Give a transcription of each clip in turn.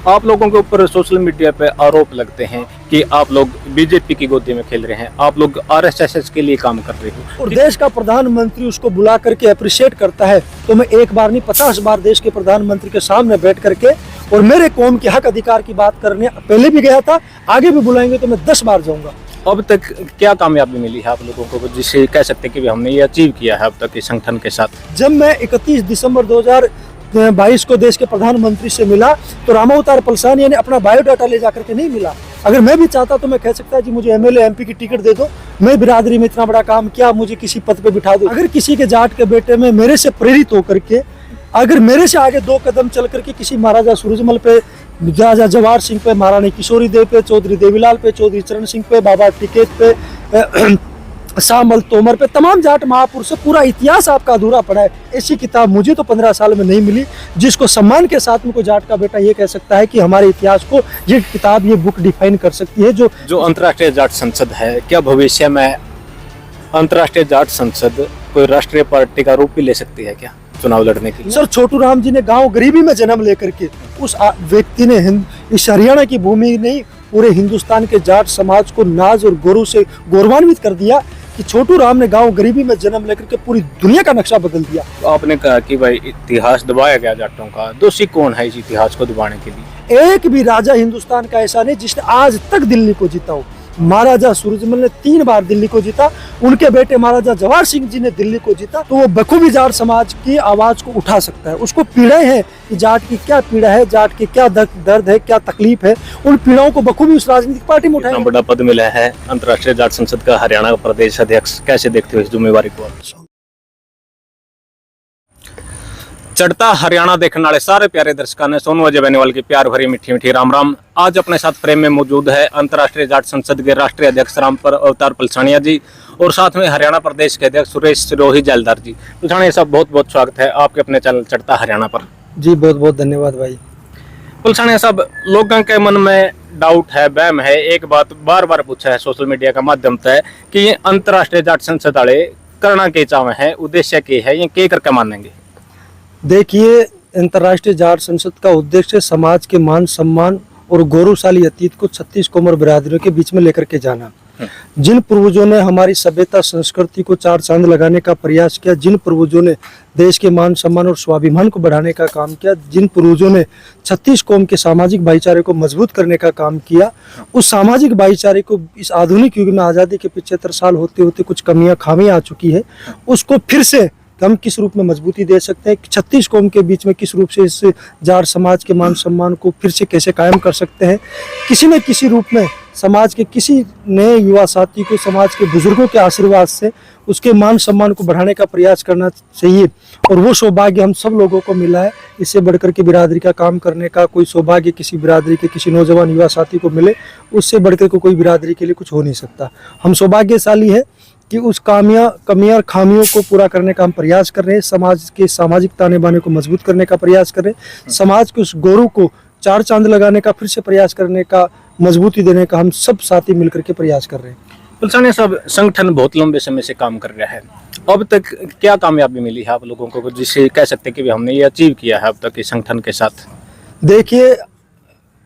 आप लोगों के ऊपर सोशल मीडिया पे आरोप लगते हैं कि आप लोग बीजेपी की गोदी में खेल रहे हैं, आप लोग आरएसएस के लिए काम कर रहे हो। और देश का प्रधानमंत्री उसको बुला करके अप्रिशिएट करता है, तो मैं एक बार नहीं 50 बार देश के प्रधानमंत्री के सामने बैठ करके और मेरे कौम के हक अधिकार की बात करने पहले भी गया था, आगे भी बुलाएंगे तो मैं 10 बार जाऊंगा। अब तक क्या कामयाबी मिली है आप लोगों को, जिससे कह सकते हैं कि हमने ये अचीव किया है अब तक इस संगठन के साथ? जब मैं 31 दिसंबर 2022 को देश के प्रधानमंत्री से मिला तो रामावतार पलसानिया ने अपना बायोडाटा ले जाकर के नहीं मिला। अगर मैं भी चाहता तो मैं कह सकता जी मुझे एमएलए एमपी की टिकट दे दो, मैं बिरादरी में इतना बड़ा काम किया, मुझे किसी पद पे बिठा दो। अगर किसी के जाट के बेटे में मेरे से प्रेरित होकर के, अगर मेरे से आगे 2 कदम चल करके किसी महाराजा सूरजमल पे, राजा जवाहर सिंह पे, महारानी किशोरी देव पे, चौधरी देवीलाल पे, चौधरी चरण सिंह पे, बाबा टिकैत पे, शामल तोमर पे, तमाम जाट महापुरुष, पूरा इतिहास आपका अधूरा पड़ा है। ऐसी किताब मुझे तो 15 साल में नहीं मिली जिसको सम्मान के साथ में कोई जाट का बेटा ये कह सकता है कि हमारे इतिहास को ये किताब, ये बुक डिफाइन कर सकती है। जो अंतर्राष्ट्रीय जाट संसद है, क्या भविष्य में अंतर्राष्ट्रीय जाट संसद कोई राष्ट्रीय पार्टी का रूप भी ले सकती है क्या चुनाव लड़ने के लिए? सर, छोटू राम जी ने गांव गरीबी में जन्म लेकर के उस व्यक्ति ने इस हरियाणा की भूमि नहीं पूरे हिंदुस्तान के जाट समाज को नाज और गौरव से गौरवान्वित कर दिया कि छोटू राम ने गांव गरीबी में जन्म लेकर के पूरी दुनिया का नक्शा बदल दिया। तो आपने कहा कि भाई इतिहास दबाया गया जाटों का, दोषी कौन है इस इतिहास को दबाने के लिए? एक भी राजा हिंदुस्तान का ऐसा नहीं जिसने आज तक दिल्ली को जीता हो। महाराजा सूरजमल ने 3 बार दिल्ली को जीता, उनके बेटे महाराजा जवाहर सिंह जी ने दिल्ली को जीता। तो वो बखूबी जाट समाज की आवाज को उठा सकता है। उसको पीड़ाएं हैं कि जाट की क्या पीड़ा है, जाट की क्या दर्द है, क्या तकलीफ है, उन पीड़ाओं को बखूबी उस राजनीतिक पार्टी में उठाएं। बड़ा पद मिला है अंतर्राष्ट्रीय जाट संसद का हरियाणा का प्रदेश अध्यक्ष, कैसे देखते हो इस जिम्मेवारी को? चढ़ता हरियाणा देखने वाले सारे प्यारे दर्शकों ने सोनू अजय बेनीवाल की प्यार भरी मीठी मीठी राम राम। आज अपने साथ फ्रेम में मौजूद है अंतर्राष्ट्रीय जाट संसद के राष्ट्रीय अध्यक्ष रामावतार पलसानिया जी और साथ में हरियाणा प्रदेश के अध्यक्ष सुरेश सिरोही जैलदार जी। पलसानिया साहब, बहुत बहुत स्वागत है आपके अपने चैनल चढ़ता हरियाणा पर। जी बहुत बहुत धन्यवाद भाई। पलसानिया साहब, लोगों के मन में डाउट है, वहम है, एक बात बार बार पूछा है सोशल मीडिया का माध्यम से कि ये अंतर्राष्ट्रीय जाट संसद वाले करना के चाहे है, उद्देश्य के है, ये के करके मानेंगे? देखिए, अंतर्राष्ट्रीय जाट संसद का उद्देश्य समाज के मान सम्मान और गौरवशाली अतीत को 36 कोमर बिरादरियों के बीच में लेकर के जाना। जिन पूर्वजों ने हमारी सभ्यता संस्कृति को 4 चांद लगाने का प्रयास किया, जिन पूर्वजों ने देश के मान सम्मान और स्वाभिमान को बढ़ाने का काम किया, जिन पूर्वजों ने 36 कौम के सामाजिक भाईचारे को मजबूत करने का काम किया, उस सामाजिक भाईचारे को इस आधुनिक युग में आज़ादी के 75 साल होते होते कुछ खामियां आ चुकी है, उसको फिर से हम किस रूप में मजबूती दे सकते हैं, 36 कौम के बीच में किस रूप से इस जाट समाज के मान सम्मान को फिर से कैसे कायम कर सकते हैं, किसी न किसी रूप में समाज के किसी नए युवा साथी को समाज के बुजुर्गों के आशीर्वाद से उसके मान सम्मान को बढ़ाने का प्रयास करना चाहिए। और वो सौभाग्य हम सब लोगों को मिला है। इससे बढ़कर के बिरादरी का काम करने का कोई सौभाग्य किसी बिरादरी के किसी नौजवान युवा साथी को मिले, उससे बढ़कर के कोई बिरादरी के लिए कुछ हो नहीं सकता। हम सौभाग्यशाली है कि उस कमियां और खामियों को पूरा करने का हम प्रयास कर रहे हैं, समाज के सामाजिक ताने बाने को मजबूत करने का प्रयास कर रहे हैं, समाज के उस गौरव को 4 चांद लगाने का फिर से प्रयास करने का, मजबूती देने का हम सब साथी मिलकर के प्रयास कर रहे हैं। पलसानिया साहब, संगठन बहुत लंबे समय से काम कर रहा है, अब तक क्या कामयाबी मिली है आप लोगों को, जिससे कह सकते हैं कि हमने ये अचीव किया है अब तक इस संगठन के साथ? देखिए,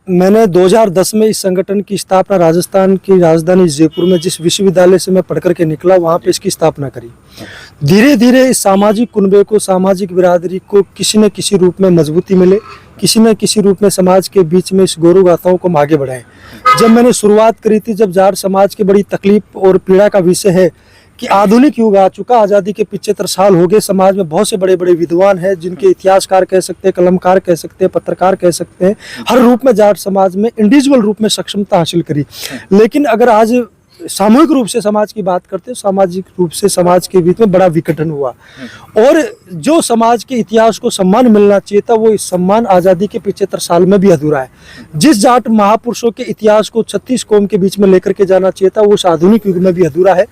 मैंने 2010 में इस संगठन की स्थापना राजस्थान की राजधानी जयपुर में जिस विश्वविद्यालय से मैं पढ़कर के निकला, वहाँ पे इसकी स्थापना करी। धीरे धीरे इस सामाजिक कुनबे को, सामाजिक बिरादरी को किसी न किसी रूप में मजबूती मिले, किसी न किसी रूप में समाज के बीच में इस गौरव गाथाओं को हम आगे बढ़ाएं। जब मैंने शुरुआत करी थी, जब जाट समाज की बड़ी तकलीफ और पीड़ा का विषय है कि आधुनिक युग आ चुका, आज़ादी के 75 साल हो गए, समाज में बहुत से बड़े बड़े विद्वान हैं जिनके इतिहासकार कह सकते हैं, कलमकार कह सकते हैं, पत्रकार कह सकते हैं, हर रूप में जाट समाज में इंडिविजुअल रूप में सक्षमता हासिल करी। लेकिन अगर आज सामूहिक रूप से समाज की बात करते हैं, सामाजिक रूप से समाज के बीच में बड़ा विघटन हुआ और जो समाज के इतिहास को सम्मान मिलना चाहिए था, वो इस सम्मान आज़ादी के 75 साल में भी अधूरा है। जिस जाट महापुरुषों के इतिहास को 36 कौम के बीच में लेकर के जाना चाहिए था, वो उस आधुनिक युग में भी अधूरा है।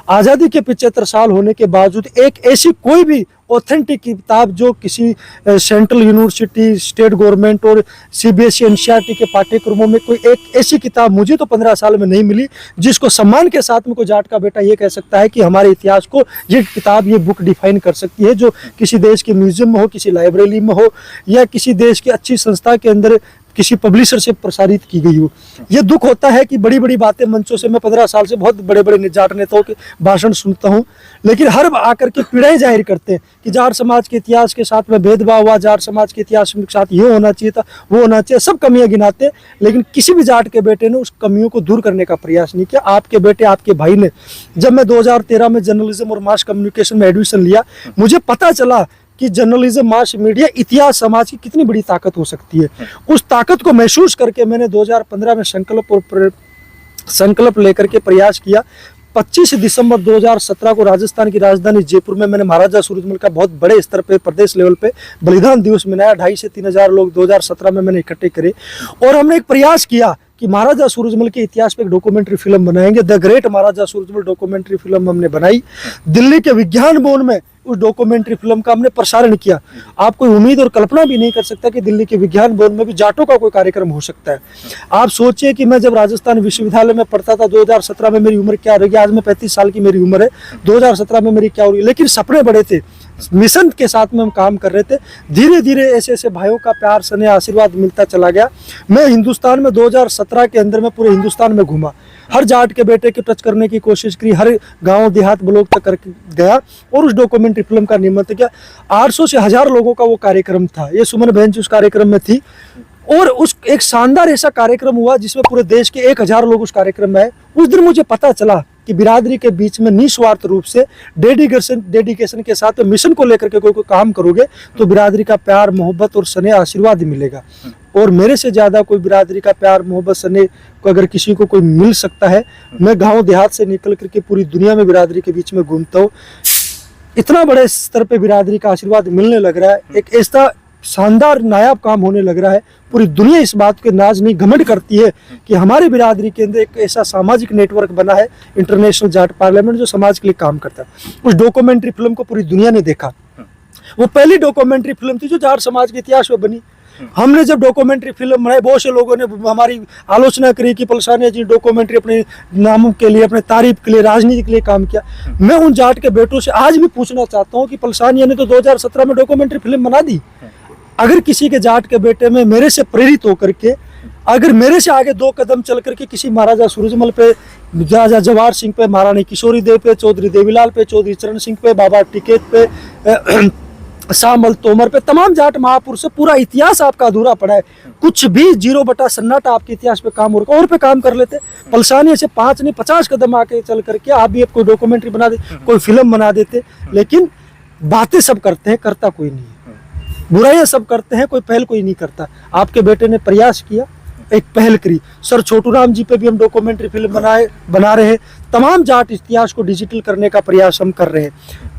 आज़ादी के 75 साल होने के बावजूद एक ऐसी कोई भी ऑथेंटिक किताब जो किसी सेंट्रल यूनिवर्सिटी, स्टेट गवर्नमेंट और सीबीएसई एनसीईआरटी के पाठ्यक्रमों में कोई एक ऐसी किताब मुझे तो 15 साल में नहीं मिली जिसको सम्मान के साथ में कोई जाट का बेटा ये कह सकता है कि हमारे इतिहास को ये किताब, ये बुक डिफाइन कर सकती है, जो किसी देश के म्यूजियम में हो, किसी लाइब्रेरी में हो या किसी देश की अच्छी संस्था के अंदर किसी पब्लिशर से प्रसारित की गई हो। ये दुख होता है कि बड़ी बड़ी बातें मंचों से, मैं 15 साल से बहुत बड़े बड़े जाट नेताओं के भाषण सुनता हूँ, लेकिन हर आकर के पीड़ाएं जाहिर करते हैं कि जाट समाज के इतिहास के साथ में भेदभाव हुआ, जाट समाज के इतिहास के साथ ये होना चाहिए था, वो होना चाहिए, सब कमियां गिनाते हैं, लेकिन किसी भी जाट के बेटे ने उस कमियों को दूर करने का प्रयास नहीं किया। आपके बेटे, आपके भाई ने, जब मैं 2013 में जर्नलिज्म और मास कम्युनिकेशन में एडमिशन लिया, मुझे पता चला कि जर्नलिज्म, मास मीडिया, इतिहास समाज की कितनी बड़ी ताकत हो सकती है। उस ताकत को महसूस करके मैंने 2015 में संकल्प लेकर के प्रयास किया। 25 दिसंबर 2017 को राजस्थान की राजधानी जयपुर में मैंने महाराजा सूरजमल का बहुत बड़े स्तर पे, प्रदेश लेवल पे बलिदान दिवस मनाया। 2,500 से 3,000 लोग 2017 में मैंने इकट्ठे करे और हमने एक प्रयास किया कि महाराजा सूरजमल के इतिहास पे एक डॉक्यूमेंट्री फिल्म बनाएंगे। The great Maharaja Surajmal documentary film हमने बनाई। दिल्ली के विज्ञान भवन में उस डॉक्यूमेंट्री फिल्म का हमने प्रसारण किया। आप कोई उम्मीद और कल्पना भी नहीं कर सकता कि दिल्ली के विज्ञान भवन में भी जाटों का कोई कार्यक्रम हो सकता है। आप सोचिए कि मैं जब राजस्थान विश्वविद्यालय में पढ़ता था, 2017 में मेरी उम्र क्या रही, आज मैं 35 साल की मेरी उम्र है, 2017 में मेरी क्या हो रही है, लेकिन सपने बड़े थे, मिशन के साथ में हम काम कर रहे थे। धीरे धीरे ऐसे ऐसे भाइयों का प्यार, स्नेह, आशीर्वाद मिलता चला गया। मैं हिंदुस्तान में 2017 के अंदर में पूरे हिंदुस्तान में घूमा, हर जाट के बेटे को टच करने की कोशिश की, हर गांव देहात ब्लॉक तक करके गया और उस डॉक्यूमेंट्री फिल्म का निमंत्रण किया। 800 से 1000 लोगों का वो कार्यक्रम था। ये सुमन बहन जी उस कार्यक्रम में थी और उस एक शानदार ऐसा कार्यक्रम हुआ जिसमें पूरे देश के 1000 लोग उस कार्यक्रम में आए। उस दिन मुझे पता चला कि बिरादरी के बीच में निस्वार्थ रूप से डेडिकेशन के साथ मिशन को लेकर के कोई काम करोगे तो बिरादरी का प्यार, मोहब्बत और स्नेह, आशीर्वाद मिलेगा। और मेरे से ज्यादा कोई बिरादरी का प्यार, मोहब्बत, स्नेह को अगर किसी को कोई मिल सकता है, मैं गांव देहात से निकल करके पूरी दुनिया में बिरादरी के बीच में घूमता हूँ। इतना बड़े स्तर पे बिरादरी का आशीर्वाद मिलने लग रहा है, एक ऐसा शानदार नायाब काम होने लग रहा है। पूरी दुनिया इस बात के नाज नहीं, घमंड करती है कि हमारे बिरादरी के अंदर एक ऐसा सामाजिक नेटवर्क बना है, इंटरनेशनल जाट पार्लियामेंट, जो समाज के लिए काम करता है। उस डॉक्यूमेंट्री फिल्म को पूरी दुनिया ने देखा। वो पहली डॉक्यूमेंट्री फिल्म थी जो जाट समाज के इतिहास में बनी। हमने जब डॉक्यूमेंट्री फिल्म बनाई, बहुत से लोगों ने हमारी आलोचना करी कि पलसानिया जी डॉक्यूमेंट्री अपने नामों के लिए, अपने तारीफ के लिए, राजनीति के लिए काम किया। मैं उन जाट के बेटों से आज भी पूछना चाहता हूँ कि पलसानिया ने तो 2017 में डॉक्यूमेंट्री फिल्म बना दी। अगर किसी के जाट के बेटे में मेरे से प्रेरित होकर के, अगर मेरे से आगे 2 कदम चल करके किसी महाराजा सूरजमल पे, राजा जवाहर सिंह पे, महारानी किशोरी देव पे, चौधरी देवीलाल पे, चौधरी चरण सिंह पे, बाबा टिकैत पे, शामल तोमर पे, तमाम जाट महापुरुष से पूरा इतिहास आपका अधूरा पड़ा है। कुछ भी 0 बटा सन्नाटा आपके इतिहास पे काम हो रहा है, और पे काम कर लेते। पलसानिया से 5 नहीं 50 कदम आके चल करके आप भी कोई डॉक्यूमेंट्री बना दे, कोई फिल्म बना देते। लेकिन बातें सब करते हैं, करता कोई नहीं है। बुराइयां सब करते हैं, कोई पहल कोई नहीं करता। आपके बेटे ने प्रयास किया, एक पहल करी। सर छोटू राम जी पे भी हम डॉक्यूमेंट्री फिल्म बना रहे हैं। तमाम जाट इतिहास को डिजिटल करने का प्रयास हम कर रहे हैं।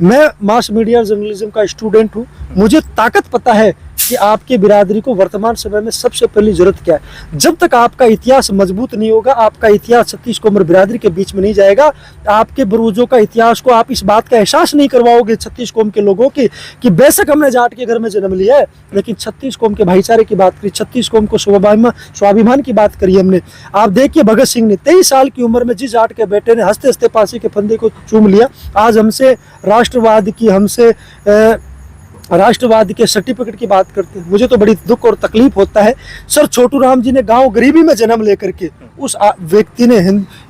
मैं मास मीडिया जर्नलिज्म का स्टूडेंट हूँ। मुझे ताकत पता है कि आपकी बिरादरी को वर्तमान समय में सबसे पहली जरूरत क्या है। जब तक आपका इतिहास मजबूत नहीं होगा, आपका इतिहास 36 कोमर बिरादरी के बीच में नहीं जाएगा, आपके बरूजों का इतिहास को आप इस बात का एहसास नहीं करवाओगे 36 कोम के लोगों की कि बेशक हमने जाट के घर में जन्म लिया है, लेकिन 36 कोम के भाईचारे की बात करी, 36 कोम को स्वाभिमान की बात करी हमने। आप देखिए भगत सिंह ने 23 साल की उम्र में जिस जाट के बेटे ने हंसते हंसते फांसी के फंदे को चूम लिया, आज हमसे राष्ट्रवाद की, हमसे राष्ट्रवाद के सर्टिफिकेट की बात करते हैं। मुझे तो बड़ी दुख और तकलीफ होता है। सर छोटू राम जी ने गांव गरीबी में जन्म लेकर के, उस व्यक्ति ने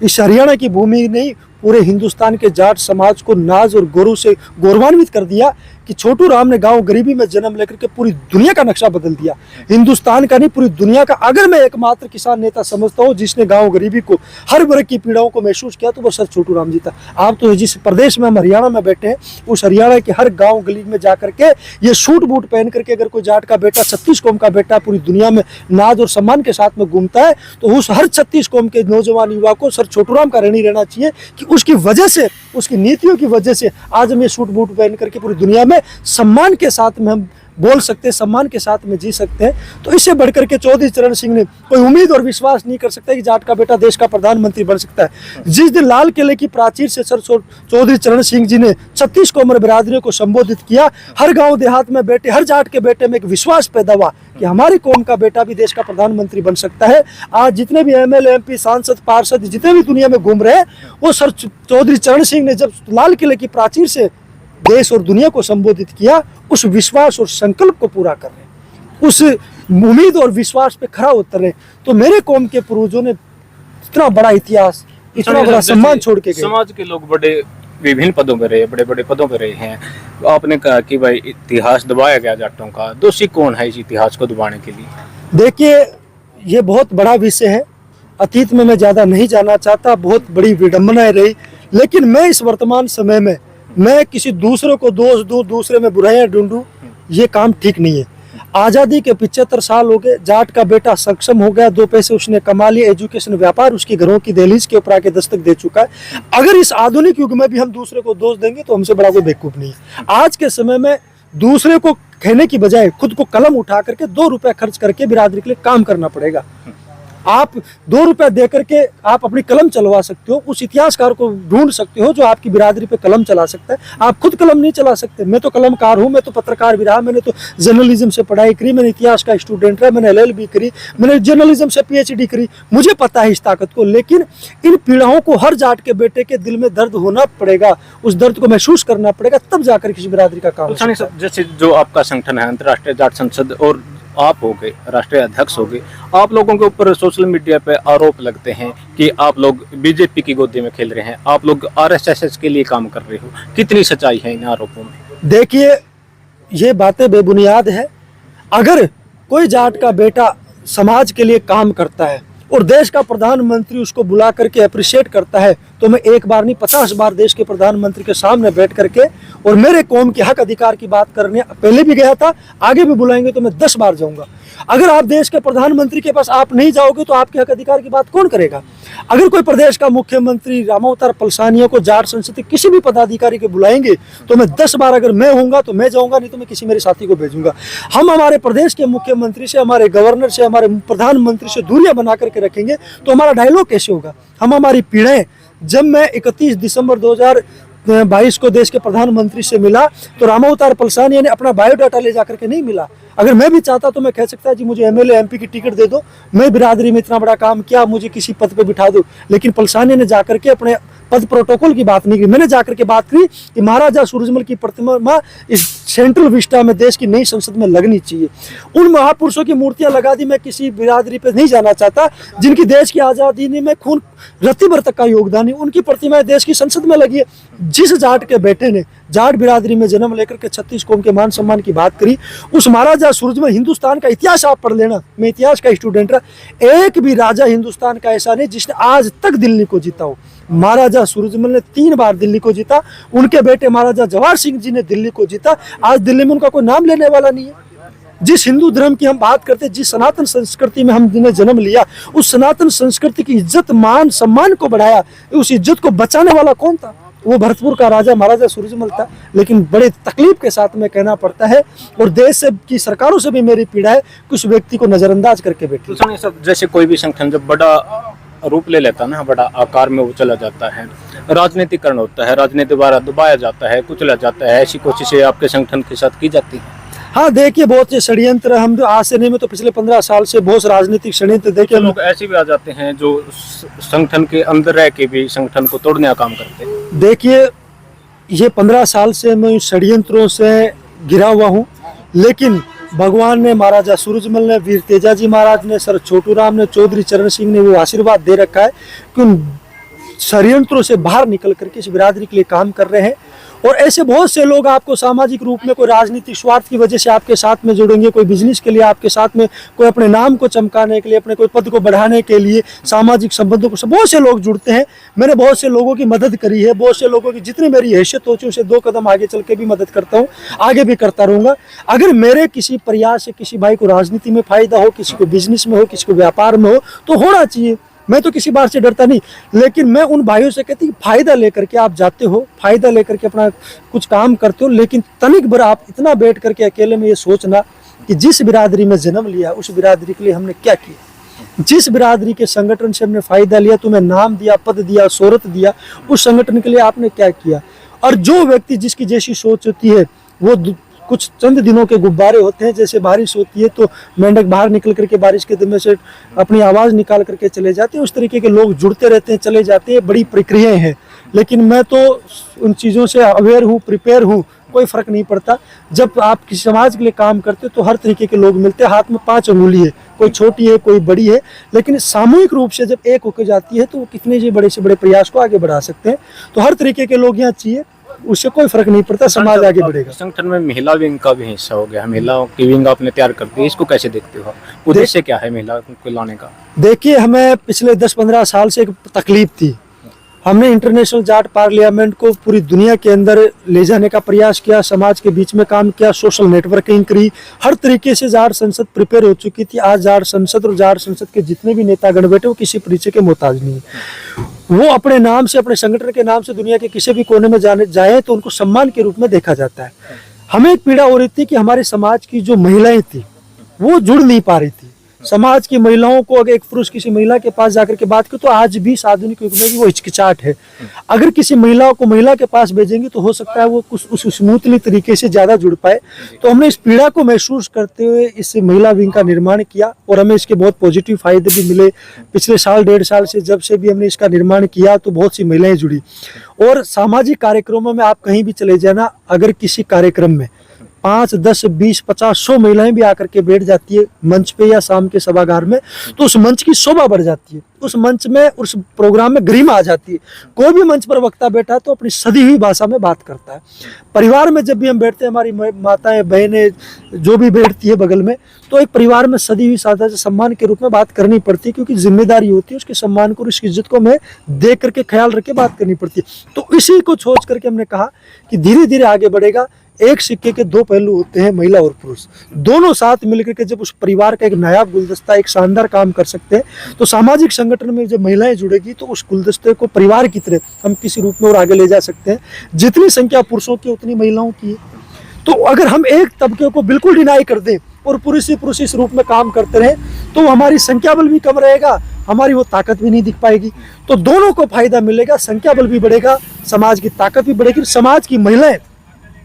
इस हरियाणा की भूमि नहीं, पूरे हिंदुस्तान के जाट समाज को नाज और गौरव से गौरवान्वित कर दिया कि छोटू राम ने गांव गरीबी में जन्म लेकर के पूरी दुनिया का नक्शा बदल दिया। हिंदुस्तान का नहीं, पूरी दुनिया का। अगर मैं एकमात्र किसान नेता समझता हूँ जिसने गांव गरीबी को, हर वर्ग की पीड़ाओं को महसूस किया, तो वो सर छोटू राम जी था। आप तो जिस प्रदेश में हम हरियाणा में बैठे हैं, उस हरियाणा के हर गाँव गली में जाकर के ये सूट बूट पहन करके अगर कोई जाट का बेटा, 36 कौम का बेटा पूरी दुनिया में नाज और सम्मान के साथ में घूमता है, तो उस हर 36 कौम के नौजवान युवा को सर छोटू राम का ऋणी रहना चाहिए कि उसकी वजह से, उसकी नीतियों की वजह से आज हम ये सूट बूट पहन करके पूरी दुनिया में सम्मान के साथ में हम बोल सकते हैं, सम्मान के साथ में जी सकते हैं। तो इससे बढ़कर के चौधरी चरण सिंह ने कोई उम्मीद और विश्वास नहीं कर सकता कि जाट का बेटा देश का प्रधानमंत्री बन सकता है। जिस दिन लाल किले की प्राचीर से सर चौधरी चरण सिंह जी ने 36 कोमर बिरादरियों को संबोधित किया, हर गांव देहात में बैठे हर जाट के बेटे में एक विश्वास पैदा हुआ कि हमारी कौम का बेटा भी देश का प्रधानमंत्री बन सकता है। आज जितने भी एमएलए, एमपी, सांसद, पार्षद जितने भी दुनिया में घूम रहे हैं, वो सर चौधरी चरण सिंह ने जब लाल किले की प्राचीर से देश और दुनिया को संबोधित किया, उस विश्वास और संकल्प को पूरा कर रहे हैं। उस उम्मीद और विश्वास पे खरा उतरे। तो मेरे कौम के पूर्वजों ने इतना बड़ा इतिहास, इतना बड़ा सम्मान छोड़ के गए। समाज के लोग बड़े विभिन्न पदों पे रहे, बड़े बड़े पदों पे रहे हैं। आपने कहा कि भाई इतिहास दबाया गया जाटों का, दोषी कौन है इस इतिहास को दबाने के लिए? देखिए, ये बहुत बड़ा विषय है, अतीत में मैं ज़्यादा नहीं जाना चाहता, बहुत बड़ी विडंबनाएं रही। लेकिन मैं इस वर्तमान समय में मैं किसी दूसरे को दोष दूं, दूसरे में बुराइयां ढूंढूं, ये काम ठीक नहीं है। आज़ादी के 75 साल हो गए, जाट का बेटा सक्षम हो गया, 2 पैसे उसने कमा लिए, एजुकेशन व्यापार उसकी घरों की दहलीज के ऊपर आके दस्तक दे चुका है। अगर इस आधुनिक युग में भी हम दूसरे को दोष देंगे तो हमसे बड़ा कोई बेवकूफ़ नहीं है। आज के समय में दूसरे को कहने की बजाय खुद को कलम उठा करके 2 रुपए खर्च करके बिरादरी के लिए काम करना पड़ेगा। आप 2 रुपए दे करके आप अपनी कलम चलवा सकते हो, उस इतिहासकार को ढूंढ सकते हो जो आपकी बिरादरी पे कलम चला सकता है। आप खुद कलम नहीं चला सकते। मैं तो कलमकार हूँ, मैं तो पत्रकार भी रहा, मैंने तो जर्नलिज्म से पढ़ाई करी, मैंने इतिहास का स्टूडेंट रहा, मैंने LLB करी, मैंने जर्नलिज्म से PhD करी, मुझे पता है इस ताकत को। लेकिन इन पीड़ाओं को हर जाट के बेटे के दिल में दर्द होना पड़ेगा, उस दर्द को महसूस करना पड़ेगा, तब जाकर किसी बिरादरी का काम। जैसे जो आपका संगठन है अंतर्राष्ट्रीय जाट संसद, और आप हो गए राष्ट्रीय अध्यक्ष हो गए, आप लोगों के ऊपर सोशल मीडिया पे आरोप लगते हैं कि आप लोग बीजेपी की गोदी में खेल रहे हैं, आप लोग RSS के लिए काम कर रहे हो। कितनी सच्चाई है इन आरोपों में? देखिए, ये बातें बेबुनियाद है। अगर कोई जाट का बेटा समाज के लिए काम करता है और देश का प्रधानमंत्री उसको बुला करके अप्रिशिएट करता है, तो मैं एक बार नहीं 50 बार देश के प्रधानमंत्री के सामने बैठ करके और मेरे कौम के हक अधिकार की बात करने पहले भी गया था, आगे भी बुलाएंगे तो मैं 10 बार जाऊंगा। अगर आप देश के प्रधानमंत्री के पास आप नहीं जाओगे तो आपके हक अधिकार की बात कौन करेगा? अगर कोई प्रदेश का मुख्यमंत्री रामावतार पलसानिया को जाट संसद के किसी भी पदाधिकारी के बुलाएंगे तो मैं 10 बार, अगर मैं होऊंगा तो मैं जाऊंगा, नहीं तो मैं किसी मेरे साथी को भेजूंगा। हम हमारे प्रदेश के मुख्यमंत्री से, हमारे गवर्नर से, हमारे प्रधानमंत्री से दूरियां बना करके रखेंगे तो हमारा डायलॉग कैसे होगा? हम हमारी पीढ़ाएं, जब मैं 31 दिसंबर 2022 को देश के प्रधानमंत्री से मिला तो रामावतार पलसानिया ने अपना बायोडाटा ले जाकर के नहीं मिला। अगर मैं भी चाहता तो मैं कह सकता जी मुझे MLA MP की टिकट दे दो, मैं बिरादरी में इतना बड़ा काम किया, मुझे किसी पद पे बिठा दो। लेकिन पलसानिया ने जाकर के अपने पद प्रोटोकॉल की बात नहीं की। मैंने जाकर के बात की कि महाराजा सूरजमल की प्रतिमा इस सेंट्रल विस्टा में देश की नई संसद में लगनी चाहिए। उन महापुरुषों की मूर्तियां लगा दी। मैं किसी बिरादरी पे नहीं जाना चाहता जिनकी देश की आज़ादी में खून रत्ती भर तक का योगदान है, उनकी प्रतिमाएं देश की संसद में लगी है। जिस जाट के बेटे ने जाट बिरादरी में जन्म लेकर के 36 कौम के मान सम्मान की बात करी, उस महाराजा सूरजमल, हिंदुस्तान का इतिहास आप पढ़ लेना, मैं इतिहास का स्टूडेंट रहा, एक भी राजा हिंदुस्तान का ऐसा नहीं जिसने आज तक दिल्ली को जीता हो। महाराजा सूरजमल ने 3 बार दिल्ली को जीता, उनके बेटे महाराजा जवाहर सिंह जी ने दिल्ली को जीता। आज दिल्ली में उनका कोई नाम लेने वाला नहीं है। जिस हिंदू धर्म की हम बात करते हैं, जिस सनातन संस्कृति में हमने जन्म लिया, उस सनातन संस्कृति की इज्जत, मान, सम्मान को बढ़ाया, उस इज्जत को बचाने वाला कौन था? वो भरतपुर का राजा महाराजा सूरजमल था। लेकिन बड़े तकलीफ के साथ में कहना पड़ता है, और देश से की सरकारों से भी मेरी पीड़ा है, कुछ व्यक्ति को नजरअंदाज करके बैठे। तो सब जैसे कोई भी संगठन जब बड़ा रूप ले लेता है ना, बड़ा आकार में वो चला जाता है, राजनीतिकरण होता है, राजनीति द्वारा दबाया जाता है, कुचला जाता है, ऐसी कोशिशें आपके संगठन के साथ की जाती है? हाँ, देखिए, बहुत से षड्यंत्र हम जो आज से नहीं, में तो पिछले 15 साल से बहुत से राजनीतिक षड्यंत्र देखे। लोग ऐसे भी आ जाते हैं जो संगठन के अंदर रह के भी संगठन को तोड़ने का काम करते हैं। देखिए, ये 15 साल से मैं षड्यंत्रों से घिरा हुआ हूँ, लेकिन भगवान ने, महाराजा सूरजमल ने, वीर तेजाजी महाराज ने, सर छोटू राम ने, चौधरी चरण सिंह ने वो आशीर्वाद दे रखा है कि उन षड्यंत्रों से बाहर निकल करके इस बिरादरी के लिए काम कर रहे हैं। और ऐसे बहुत से लोग आपको सामाजिक रूप में, कोई राजनीतिक स्वार्थ की वजह से आपके साथ में जुड़ेंगे, कोई बिजनेस के लिए आपके साथ में, कोई अपने नाम को चमकाने के लिए, अपने कोई पद को बढ़ाने के लिए, सामाजिक संबंधों को, बहुत से लोग जुड़ते हैं। मैंने बहुत से लोगों की मदद करी है, बहुत से लोगों की जितनी मेरी हैसियत हो उसे 2 कदम आगे चल के भी मदद करता हूँ, आगे भी करता रहूँगा। अगर मेरे किसी प्रयास से किसी भाई को राजनीति में फायदा हो, किसी को बिजनेस में हो, किसी को व्यापार में हो, तो होना चाहिए। मैं तो किसी बात से डरता नहीं, लेकिन मैं उन भाइयों से कहती फायदा लेकर के आप जाते हो, फायदा लेकर के अपना कुछ काम करते हो, लेकिन तनिक भर आप इतना बैठ करके अकेले में ये सोचना कि जिस बिरादरी में जन्म लिया उस बिरादरी के लिए हमने क्या किया, जिस बिरादरी के संगठन से हमने फायदा लिया, तुम्हें नाम दिया, पद दिया, शोहरत दिया, उस संगठन के लिए आपने क्या किया। और जो व्यक्ति जिसकी जैसी सोच होती है, वो कुछ चंद दिनों के गुब्बारे होते हैं। जैसे बारिश होती है तो मेंढक बाहर निकल करके बारिश के दिन में से अपनी आवाज़ निकाल करके चले जाते हैं, उस तरीके के लोग जुड़ते रहते हैं, चले जाते हैं, बड़ी प्रक्रियाएं हैं। लेकिन मैं तो उन चीज़ों से अवेयर हूँ, प्रिपेयर हूँ कोई फर्क नहीं पड़ता। जब आप किसी समाज के लिए काम करते हो तो हर तरीके के लोग मिलते हैं। हाथ में 5 अंगुली है, कोई छोटी है कोई बड़ी है, लेकिन सामूहिक रूप से जब एक होकर जाती है तो वो कितने से बड़े प्रयास को आगे बढ़ा सकते हैं। तो हर तरीके के लोग यहाँ चाहिए, उससे कोई फर्क नहीं पड़ता, समाज आगे बढ़ेगा। संगठन में महिला विंग का भी हिस्सा हो गया, महिलाओं की विंग आपने तैयार कर दी, इसको कैसे देखते हो? उद्देश्य क्या है महिला को लाने का? देखिए, हमें पिछले 10-15 साल से एक तकलीफ थी। हमने इंटरनेशनल जाट पार्लियामेंट को पूरी दुनिया के अंदर ले जाने का प्रयास किया, समाज के बीच में काम किया, सोशल नेटवर्किंग करी, हर तरीके से जाट संसद प्रिपेयर हो चुकी थी। आज जाट संसद और जाट संसद के जितने भी नेतागण बैठे वो किसी परिचय के मोहताज नहीं है। वो अपने नाम से, अपने संगठन के नाम से दुनिया के किसी भी कोने में जाए तो उनको सम्मान के रूप में देखा जाता है। हमें एक पीड़ा हो रही थी कि हमारे समाज की जो महिलाएं थी वो जुड़ नहीं पा रही थी। समाज की महिलाओं को अगर एक पुरुष किसी महिला के पास जाकर के बात करे तो आज भी इस आधुनिक युग में भी वो हिचकिचाहट है। अगर किसी महिला को महिला के पास भेजेंगे तो हो सकता है वो कुछ उस स्मूथली तरीके से ज्यादा जुड़ पाए। तो हमने इस पीड़ा को महसूस करते हुए इस महिला विंग का निर्माण किया और हमें इसके बहुत पॉजिटिव फायदे भी मिले। पिछले साल 1.5 साल से जब से भी हमने इसका निर्माण किया तो बहुत सी महिलाएं जुड़ी। और सामाजिक कार्यक्रमों में आप कहीं भी चले जाना, अगर किसी कार्यक्रम में 5, 10, 20, 50, 100 महिलाएं भी आकर के बैठ जाती है मंच पे या शाम के सभागार में, तो उस मंच की शोभा बढ़ जाती है, उस मंच में, उस प्रोग्राम में गरिमा आ जाती है। कोई भी मंच पर वक्ता बैठा तो अपनी सदी हुई भाषा में बात करता है। परिवार में जब भी हम बैठते हैं, हमारी माताएं बहनें जो भी बैठती है बगल में, तो एक परिवार में सदी हुई साधा से सम्मान के रूप में बात करनी पड़ती है, क्योंकि जिम्मेदारी होती है उसके सम्मान को, उसकी इज्जत को हमें देख करके ख्याल रख के बात करनी पड़ती है। तो इसी को सोच करके हमने कहा कि धीरे धीरे आगे बढ़ेगा। एक सिक्के के 2 पहलू होते हैं, महिला और पुरुष दोनों साथ मिलकर के जब उस परिवार का एक नायाब गुलदस्ता, एक शानदार काम कर सकते हैं, तो सामाजिक संगठन में जब महिलाएं जुड़ेगी तो उस गुलदस्ते को परिवार की तरह हम किसी रूप में और आगे ले जा सकते हैं। जितनी संख्या पुरुषों की उतनी महिलाओं की है। तो अगर हम एक तबके को बिल्कुल डिनाई कर दें और पुरुष ही पुरुष इस रूप में काम करते रहे तो हमारी संख्या बल भी कम रहेगा, हमारी वो ताकत भी नहीं दिख पाएगी। तो दोनों को फायदा मिलेगा, संख्या बल भी बढ़ेगा, समाज की ताकत भी बढ़ेगी। समाज की महिलाएं,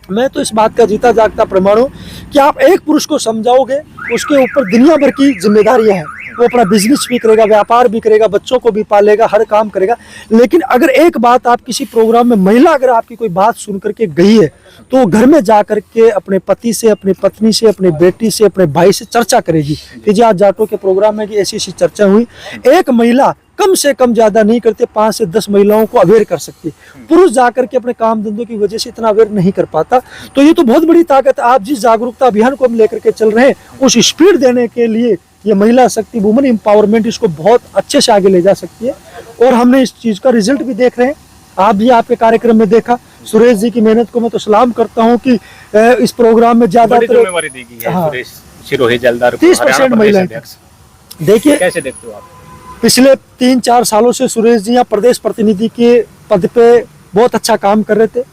मैं तो इस बात का जीता जागता प्रमाण हूं कि आप एक पुरुष को समझाओगे, उसके ऊपर दुनिया भर की जिम्मेदारियां हैं। वो अपना बिजनेस भी करेगा, व्यापार भी करेगा, बच्चों को भी पालेगा, हर काम करेगा। लेकिन अगर एक बात आप किसी प्रोग्राम में, महिला अगर आपकी कोई बात सुन करके गई है तो वो घर में जा करके अपने पति से, अपनी पत्नी से, अपनी बेटी से, अपने भाई से चर्चा करेगी कि जी आज जाटों के प्रोग्राम में कि ऐसी ऐसी चर्चा हुई। एक महिला कम से कम ज्यादा नहीं करते 5 से 10 महिलाओं को अवेयर कर सकती है। पुरुष जाकर के अपने काम धंधों की वजह से इतना अवेयर नहीं कर पाता। तो ये तो बहुत बड़ी ताकत है। आप जिस जागरूकता अभियान को हम लेकर के चल रहे हैं, उस स्पीड देने के लिए ये महिला शक्ति, वुमेन एम्पावरमेंट, इसको बहुत अच्छे से आगे ले जा सकती है। और हमने इस चीज का रिजल्ट भी देख रहे हैं। आप भी आपके कार्यक्रम में देखा, सुरेश जी की मेहनत को मैं तो सलाम करता हूँ कि इस प्रोग्राम में ज्यादातर 30% महिलाएं। देखिए कैसे देखते हो आप? पिछले 3-4 सालों से सुरेश जी यहाँ प्रदेश प्रतिनिधि के पद पे बहुत अच्छा काम कर रहे थे,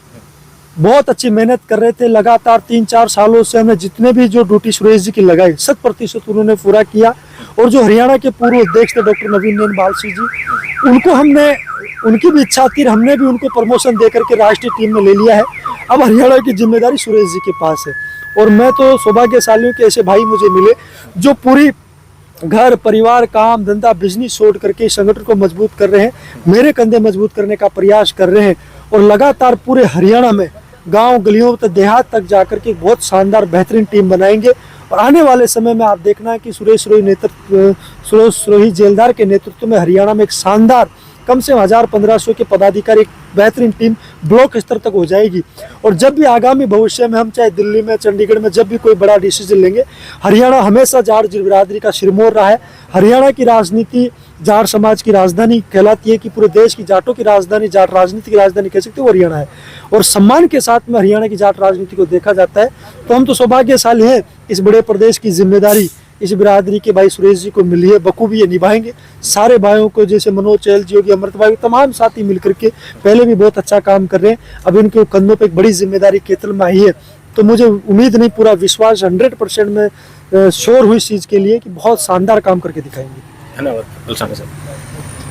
बहुत अच्छी मेहनत कर रहे थे। लगातार 3-4 सालों से हमने जितने भी जो ड्यूटी सुरेश जी की लगाई 100% उन्होंने पूरा किया। और जो हरियाणा के पूर्व अध्यक्ष थे डॉक्टर नवीन नयन बालसी जी, उनको हमने, उनकी भी इच्छा थी, हमने भी उनको प्रमोशन दे करके राष्ट्रीय टीम में ले लिया है। अब हरियाणा की जिम्मेदारी सुरेश जी के पास है। और मैं तो सौभाग्यशाली हूँ कि ऐसे भाई मुझे मिले जो पूरी घर परिवार, काम धंधा, बिजनेस छोड़ करके संगठन को मजबूत कर रहे हैं, मेरे कंधे मजबूत करने का प्रयास कर रहे हैं। और लगातार पूरे हरियाणा में गांव गलियों तक, देहात तक जाकर के बहुत शानदार बेहतरीन टीम बनाएंगे। और आने वाले समय में आप देखना है कि सुरेश रोही जेलदार के नेतृत्व में हरियाणा में एक शानदार, कम से कम 1000-1500 के पदाधिकारी, एक बेहतरीन टीम ब्लॉक स्तर तक हो जाएगी। और जब भी आगामी भविष्य में हम चाहे दिल्ली में, चंडीगढ़ में जब भी कोई बड़ा डिसीजन लेंगे, हरियाणा हमेशा जाट बिरादरी का सिरमौर रहा है। हरियाणा की राजनीति जाट समाज की राजधानी कहलाती है कि पूरे देश की जाटों की राजधानी, जाट राजनीति की राजधानी कह सकते हो, हरियाणा है। और सम्मान के साथ में हरियाणा की जाट राजनीति को देखा जाता है। तो हम तो सौभाग्यशाली हैं, इस बड़े प्रदेश की जिम्मेदारी इस बिरादरी के भाई सुरेश जी को मिली है, बखूबी ये निभाएंगे। सारे भाइयों को, जैसे मनोज चहल जी होगी, अमृत भाई, तमाम साथी मिलकर के पहले भी बहुत अच्छा काम कर रहे हैं। अब इनके कंधों पे एक बड़ी जिम्मेदारी केतल में आई है। तो मुझे उम्मीद नहीं, पूरा विश्वास 100% में श्योर हुई इस चीज के लिए कि बहुत शानदार काम करके दिखाएंगे। धन्यवाद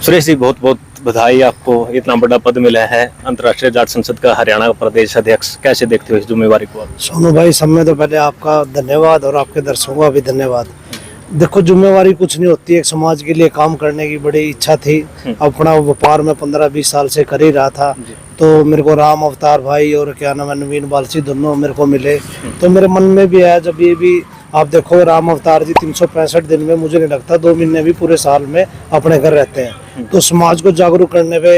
सुरेश जी, बहुत बहुत बधाई आपको, इतना बड़ा पद मिला है, अंतर्राष्ट्रीय जाट संसद का हरियाणा का प्रदेश अध्यक्ष। कैसे देखते हो इस जिम्मेवारी को? सोनू भाई, सब में तो पहले आपका धन्यवाद और आपके दर्शकों का भी धन्यवाद। देखो, जिम्मेवारी कुछ नहीं होती, एक समाज के लिए काम करने की बड़ी इच्छा थी। अपना व्यापार में 15-20 साल से कर ही रहा था, तो मेरे को राम अवतार भाई और क्या नाम है नवीन बालसी दोनों मेरे को मिले। तो मेरे मन में भी है, जब ये भी आप देखो राम अवतार जी 365 दिन में, मुझे नहीं लगता 2 महीने भी पूरे साल में अपने घर रहते हैं, तो समाज को जागरूक करने पे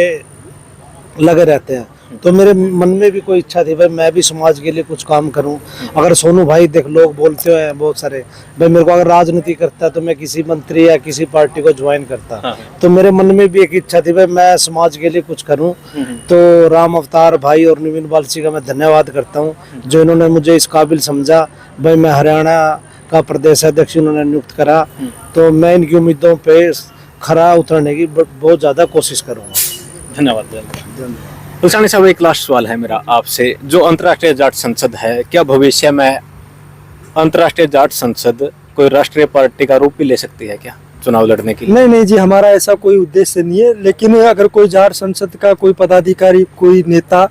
लगे रहते हैं। तो मेरे मन में भी कोई इच्छा थी भाई मैं भी समाज के लिए कुछ काम करूं। अगर सोनू भाई देख लोग बोलते हैं बहुत सारे भाई मेरे को अगर राजनीति करता तो मैं किसी मंत्री या किसी पार्टी को ज्वाइन करता। हाँ। तो मेरे मन में भी एक इच्छा थी भाई मैं समाज के लिए कुछ करूं। तो राम अवतार भाई और नवीन बालसी का मैं धन्यवाद करता हूं जो इन्होंने मुझे इस काबिल समझा। भाई मैं हरियाणा का प्रदेश अध्यक्ष इन्होंने नियुक्त करा, तो मैं इनकी उम्मीदों पे खरा उतरने की बहुत ज्यादा कोशिश करूंगा। धन्यवाद। पलसानी साहब, एक लास्ट सवाल है मेरा आपसे। जो अंतर्राष्ट्रीय जाट संसद है, क्या भविष्य में अंतर्राष्ट्रीय जाट संसद कोई राष्ट्रीय पार्टी का रूप भी ले सकती है क्या चुनाव लड़ने के लिए? नहीं नहीं जी, हमारा ऐसा कोई उद्देश्य नहीं है। लेकिन अगर कोई जाट संसद का कोई पदाधिकारी, कोई नेता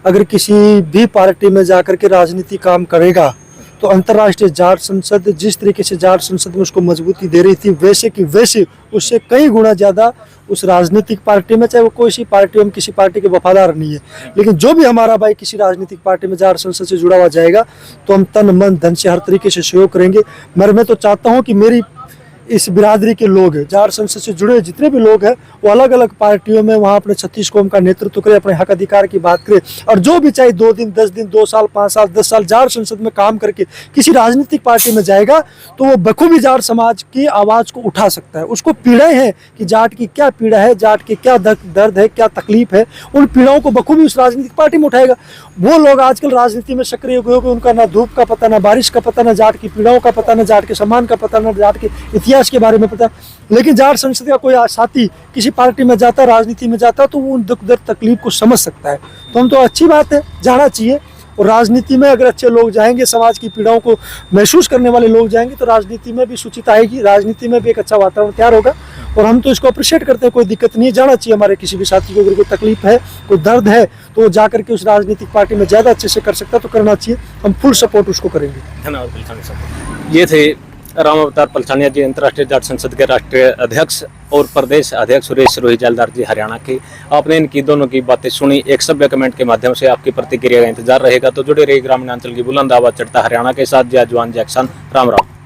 अगर किसी भी पार्टी में जाकर के राजनीति काम करेगा तो अंतर्राष्ट्रीय जाट संसद जिस तरीके से जाट संसद में उसको मजबूती दे रही थी, वैसे कि वैसे उससे कई गुना ज्यादा उस राजनीतिक पार्टी में, चाहे वो कोई सी पार्टी, हम किसी पार्टी के वफादार नहीं है, लेकिन जो भी हमारा भाई किसी राजनीतिक पार्टी में जाट संसद से जुड़ा हुआ जाएगा तो हम तन मन धन से हर तरीके से सहयोग करेंगे। मगर मैं तो चाहता हूँ कि मेरी इस बिरादरी के लोग हैं, जाट संसद से जुड़े जितने भी लोग हैं, वो अलग अलग पार्टियों में वहाँ अपने 36 कौम का नेतृत्व करे, अपने हक अधिकार की बात करे, और जो भी चाहे 2 दिन 10 दिन 2 साल 5 साल 10 साल जाट संसद में काम करके किसी राजनीतिक पार्टी में जाएगा तो वो बखूबी जाट समाज की आवाज़ को उठा सकता है। उसको पीड़ाएं हैं कि जाट की क्या पीड़ा है, जाट की क्या दर्द है, क्या तकलीफ है, उन पीड़ाओं को बखूबी उस राजनीतिक पार्टी में उठाएगा। वो लोग आजकल राजनीति में सक्रिय हुए, उनका ना धूप का पता, ना बारिश का पता, ना जाट की पीड़ाओं का पता, ना जाट के सम्मान का पता, ना जाट के इतिहास के बारे में पता। लेकिन जाट संसद का कोई साथी किसी पार्टी में जाता, राजनीति में जाता, तो वो उन दुख दर्द तकलीफ को समझ सकता है। तो हम तो अच्छी बात है, जाना चाहिए। और राजनीति में अगर अच्छे लोग जाएंगे, समाज की पीड़ाओं को महसूस करने वाले लोग जाएंगे, तो राजनीति में भी शुचिता आएगी, राजनीति में भी एक अच्छा वातावरण तैयार होगा। और हम तो इसको अप्रिशिएट करते हैं, कोई दिक्कत नहीं है, जाना चाहिए। हमारे किसी भी साथी को अगर कोई तकलीफ है, कोई दर्द है, तो वो जाकर के उस राजनीतिक पार्टी में ज़्यादा अच्छे से कर सकता है, तो करना चाहिए। हम फुल सपोर्ट उसको करेंगे। धन्यवाद पलसानी साहब। ये थे राम अवतार पलसानिया जी, अंतर्राष्ट्रीय जाट संसद के राष्ट्रीय अध्यक्ष और प्रदेश अध्यक्ष सुरेश रोही जैलदार जी हरियाणा के। आपने इनकी दोनों की बातें सुनी। एक सभ्य कमेंट के माध्यम से आपकी प्रतिक्रिया का इंतजार रहेगा। तो जुड़े रहिए ग्रामीण अंचल की बुलंद आवाज चढ़ता हरियाणा के साथ। जय जवान जय किसान। राम राम।